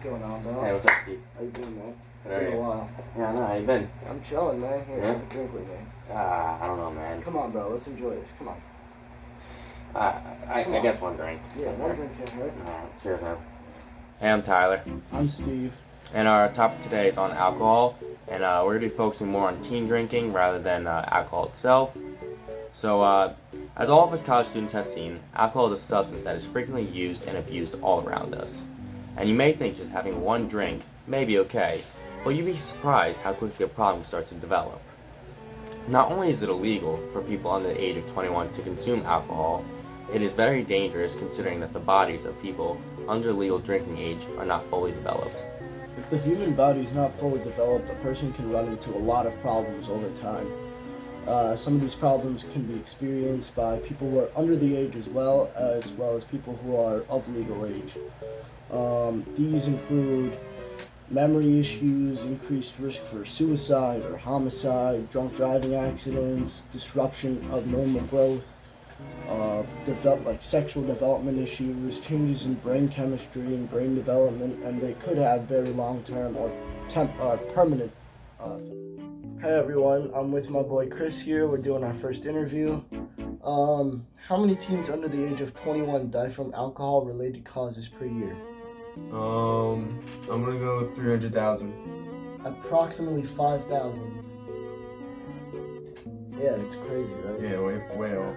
going on, bro? Hey, what's up, Steve? How you doing, man? How are Been you? a while. Yeah, I know. How you been? I'm chilling, man. Here, Yeah? have a drink with me. I don't know, man. Come on, bro. Let's enjoy this. Come on. I guess one drink. Yeah, one drink can't hurt. Cheers, man. Hey, I'm Tyler. I'm Steve. And our topic today is on alcohol. And we're going to be focusing more on teen drinking rather than alcohol itself. So, as all of us college students have seen, alcohol is a substance that is frequently used and abused all around us. And you may think just having one drink may be okay, but you'd be surprised how quickly a problem starts to develop. Not only is it illegal for people under the age of 21 to consume alcohol, it is very dangerous considering that the bodies of people under legal drinking age are not fully developed. If the human body is not fully developed, a person can run into a lot of problems over time. Some of these problems can be experienced by people who are under the age as well as people who are of legal age. These include memory issues, increased risk for suicide or homicide, drunk driving accidents, disruption of normal growth, sexual development issues, changes in brain chemistry and brain development, and they could have very long-term or permanent. Hey everyone, I'm with my boy Chris here. We're doing our first interview. How many teens under the age of 21 die from alcohol-related causes per year? I'm gonna go with 300,000. Approximately 5,000. Yeah, it's crazy, right? Yeah, way off.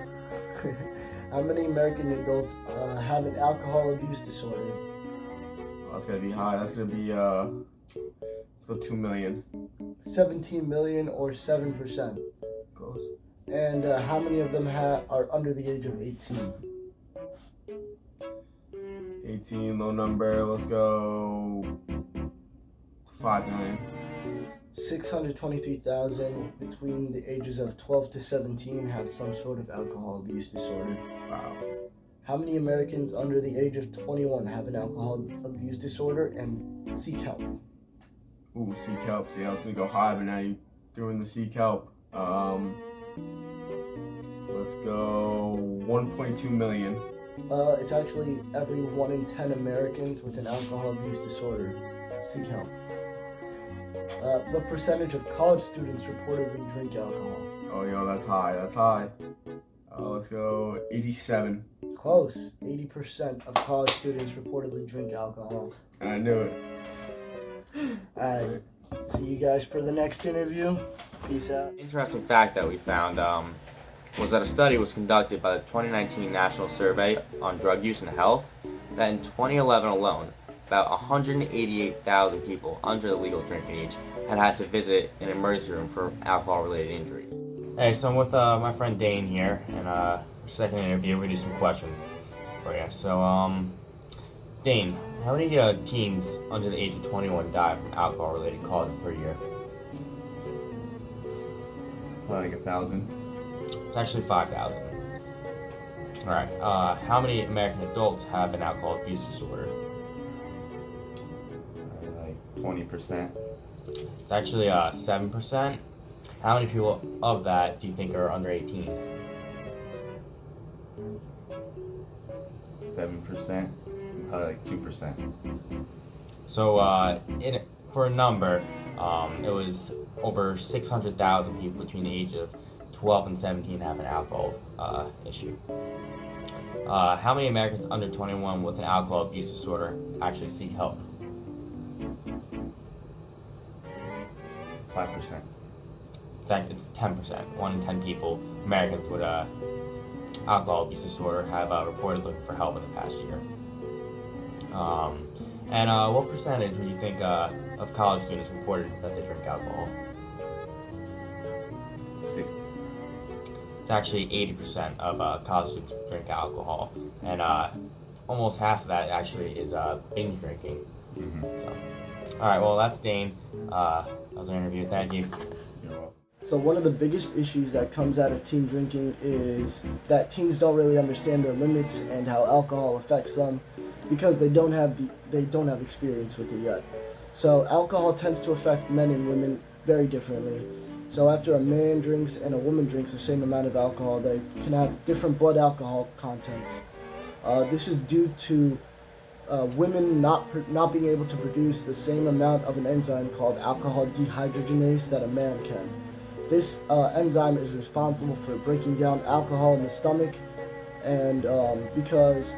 How many American adults have an alcohol abuse disorder? Oh, that's gonna be high. That's gonna be let's go 2 million. 17 million or 7%. Close. And how many of them are under the age of 18? 18, low number. Let's go 5 million. 623,000 between the ages of 12 to 17 have some sort of alcohol abuse disorder. Wow. How many Americans under the age of 21 have an alcohol abuse disorder and seek help? Ooh, seek help. See, I was gonna go high, but now you threw in the seek help. Let's go 1.2 million. It's actually every 1 in 10 Americans with an alcohol abuse disorder seek help. What percentage of college students reportedly drink alcohol? Oh, yo, that's high. That's high. Let's go 87. Close. 80% of college students reportedly drink alcohol. I knew it. Alright, see you guys for the next interview. Peace out. Interesting fact that we found was that a study was conducted by the 2019 National Survey on Drug Use and Health that in 2011 alone, about 188,000 people under the legal drinking age had to visit an emergency room for alcohol-related injuries. Hey, so I'm with my friend Dane here, and second interview, we do some questions for you. So, Dane, how many teens under the age of 21 die from alcohol-related causes per year? Like 1,000. It's actually 5,000. All right. How many American adults have an alcohol abuse disorder? Like 20%. It's actually 7%. How many people of that do you think are under 18? 7%. Probably like 2%. So, for a number, it was over 600,000 people between the age of 12 and 17 have an alcohol issue. How many Americans under 21 with an alcohol abuse disorder actually seek help? 5%. It's 10%. 1 in 10 people, Americans with alcohol abuse disorder, have reported looking for help in the past year. And what percentage would you think of college students reported that they drink alcohol? 60. It's actually 80% of college students drink alcohol, and almost half of that actually is binge drinking. Mm-hmm. So, all right, well, that's Dane. That was an interview. Thank you. You're welcome. So one of the biggest issues that comes out of teen drinking is that teens don't really understand their limits and how alcohol affects them because they don't have experience with it yet. So alcohol tends to affect men and women very differently. So after a man drinks and a woman drinks the same amount of alcohol, they can have different blood alcohol contents. This is due to women not being able to produce the same amount of an enzyme called alcohol dehydrogenase that a man can. This enzyme is responsible for breaking down alcohol in the stomach, and because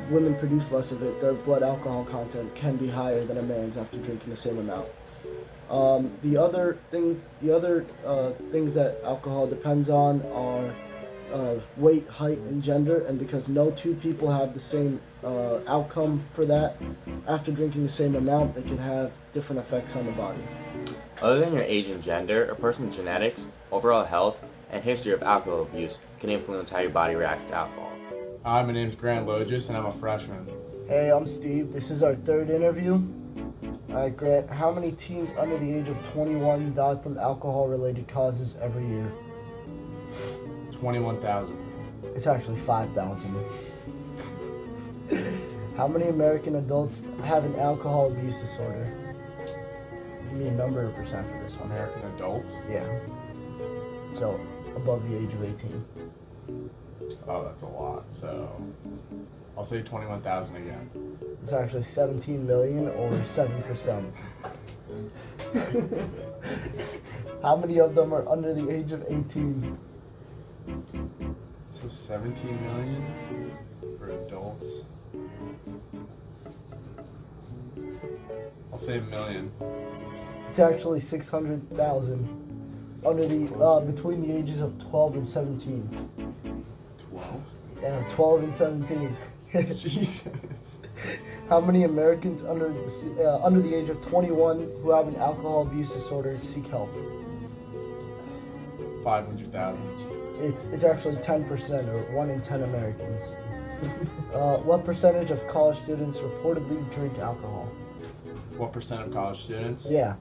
women produce less of it, their blood alcohol content can be higher than a man's after drinking the same amount. The other things that alcohol depends on are weight, height, and gender, and because no two people have the same outcome for that, after drinking the same amount, they can have different effects on the body. Other than your age and gender, a person's genetics, overall health, and history of alcohol abuse can influence how your body reacts to alcohol. Hi, my name's Grant Logis, and I'm a freshman. Hey, I'm Steve. This is our third interview. Alright, Grant, how many teens under the age of 21 die from alcohol-related causes every year? 21,000. It's actually 5,000. How many American adults have an alcohol abuse disorder? Give me a number or percent for this one. American adults? Yeah. So, above the age of 18. Oh, that's a lot. So, I'll say 21,000 again. It's actually 17 million or 7%. How many of them are under the age of 18? So 17 million for adults. I'll say a million. It's actually 600,000 under the between the ages of 12 and 17. 12? Yeah, 12 and 17. Jesus. How many Americans under the age of 21 who have an alcohol abuse disorder seek help? 500,000. It's actually 10%, or 1 in 10 Americans. What percentage of college students reportedly drink alcohol? What percent of college students? Yeah.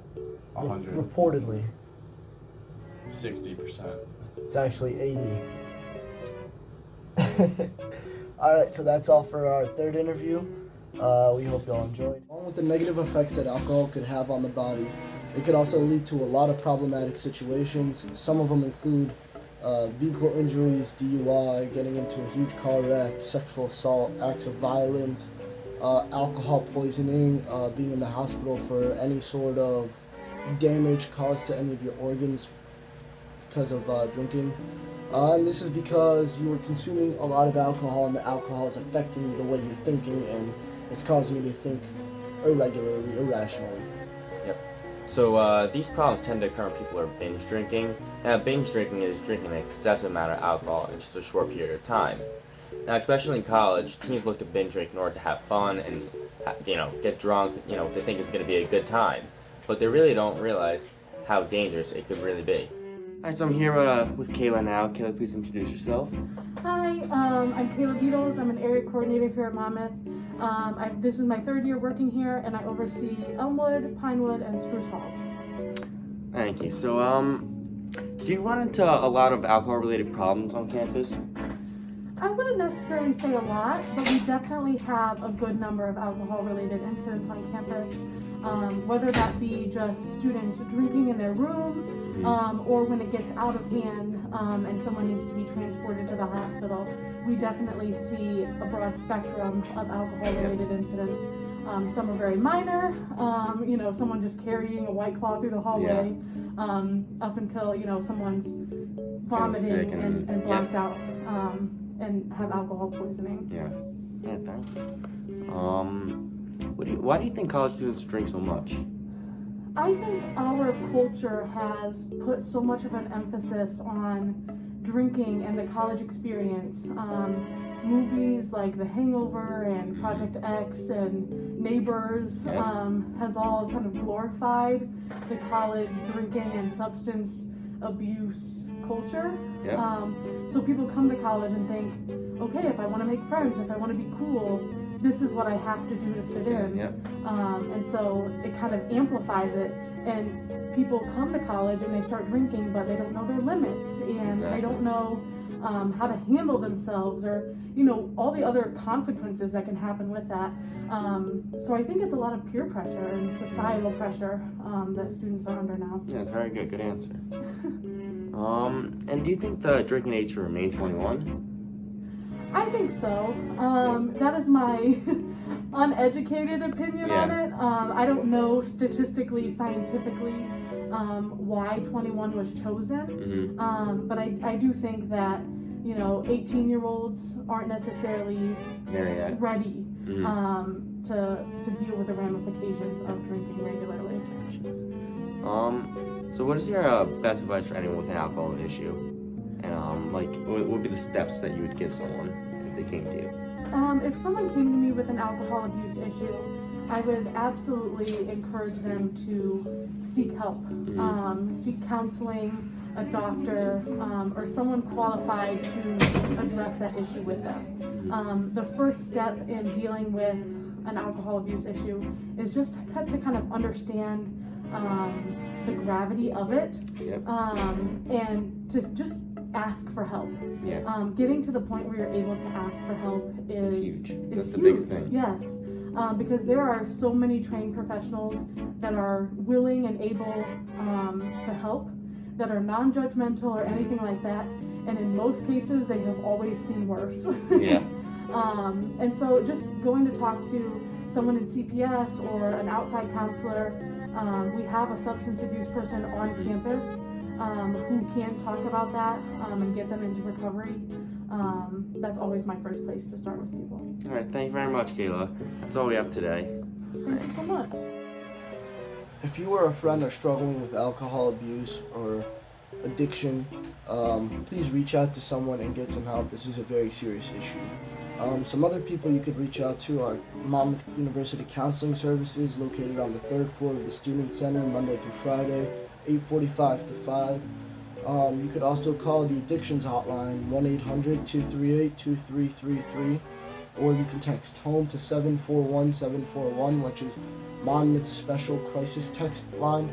100. Reportedly. 60%. It's actually 80. Alright, so that's all for our third interview. We hope y'all enjoyed. Along with the negative effects that alcohol could have on the body, it could also lead to a lot of problematic situations. Some of them include vehicle injuries, DUI, getting into a huge car wreck, sexual assault, acts of violence, alcohol poisoning, being in the hospital for any sort of damage caused to any of your organs because of drinking. And this is because you are consuming a lot of alcohol, and the alcohol is affecting the way you're thinking, and it's causing you to think irregularly, irrationally. Yep. So these problems tend to occur when people are binge drinking. Now, binge drinking is drinking an excessive amount of alcohol in just a short period of time. Now, especially in college, teens look to binge drink in order to have fun and, get drunk. They think it's going to be a good time, but they really don't realize how dangerous it could really be. Alright, so I'm here with Kayla now. Kayla, please introduce yourself. Hi, I'm Kayla Beatles. I'm an area coordinator here at Monmouth. This is my third year working here, and I oversee Elmwood, Pinewood, and Spruce Halls. Thank you. So, do you run into a lot of alcohol-related problems on campus? I wouldn't necessarily say a lot, but we definitely have a good number of alcohol-related incidents on campus, whether that be just students drinking in their room, or when it gets out of hand and someone needs to be transported to the hospital. We definitely see a broad spectrum of alcohol-related incidents. Some are very minor, someone just carrying a White Claw through the hallway, up until, someone's vomiting and blacked out and have alcohol poisoning. Yeah, thank you. Why do you think college students drink so much? I think our culture has put so much of an emphasis on drinking and the college experience. Movies like The Hangover and Project X and Neighbors has all kind of glorified the college drinking and substance abuse culture. So people come to college and think, okay, if I want to make friends, if I want to be cool, this is what I have to do to fit in. And so it kind of amplifies it, and people come to college and they start drinking, but they don't know their limits, and they don't know how to handle themselves, or all the other consequences that can happen with that. So I think it's a lot of peer pressure and societal pressure that students are under now. Yeah, it's very good answer. And do you think the drinking age should remain 21? I think so. That is my uneducated opinion on it. I don't know statistically, scientifically, why 21 was chosen. But I do think that, 18-year-olds aren't necessarily ready to deal with the ramifications of drinking regularly. So what is your best advice for anyone with an alcohol issue? And what would be the steps that you would give someone if they came to you? If someone came to me with an alcohol abuse issue, I would absolutely encourage them to seek help, seek counseling, a doctor, or someone qualified to address that issue with them. The first step in dealing with an alcohol abuse issue is just to kind of understand the gravity of it, and to just ask for help. Getting to the point where you're able to ask for help is huge. That's huge. the biggest thing. Yes, because there are so many trained professionals that are willing and able to help, that are non-judgmental or anything like that, and in most cases they have always seen worse. And so just going to talk to someone in CPS or an outside counselor. We have a substance abuse person on campus who can talk about that and get them into recovery. That's always my first place to start with people. All right, thank you very much, Kayla. That's all we have today. Thank you so much. If you or a friend are struggling with alcohol abuse or addiction, please reach out to someone and get some help. This is a very serious issue. Some other people you could reach out to are Monmouth University Counseling Services, located on the 3rd floor of the Student Center, Monday through Friday, 8:45 to 5. You could also call the Addictions Hotline, 1-800-238-2333, or you can text HOME to 741-741, which is Monmouth's special crisis text line,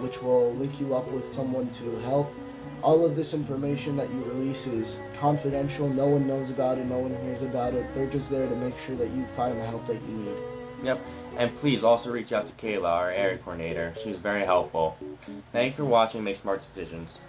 which will link you up with someone to help. All of this information that you release is confidential. No one knows about it. No one hears about it. They're just there to make sure that you find the help that you need. Yep, and please also reach out to Kayla, our area coordinator. She was very helpful. Thank you for watching Make Smart Decisions.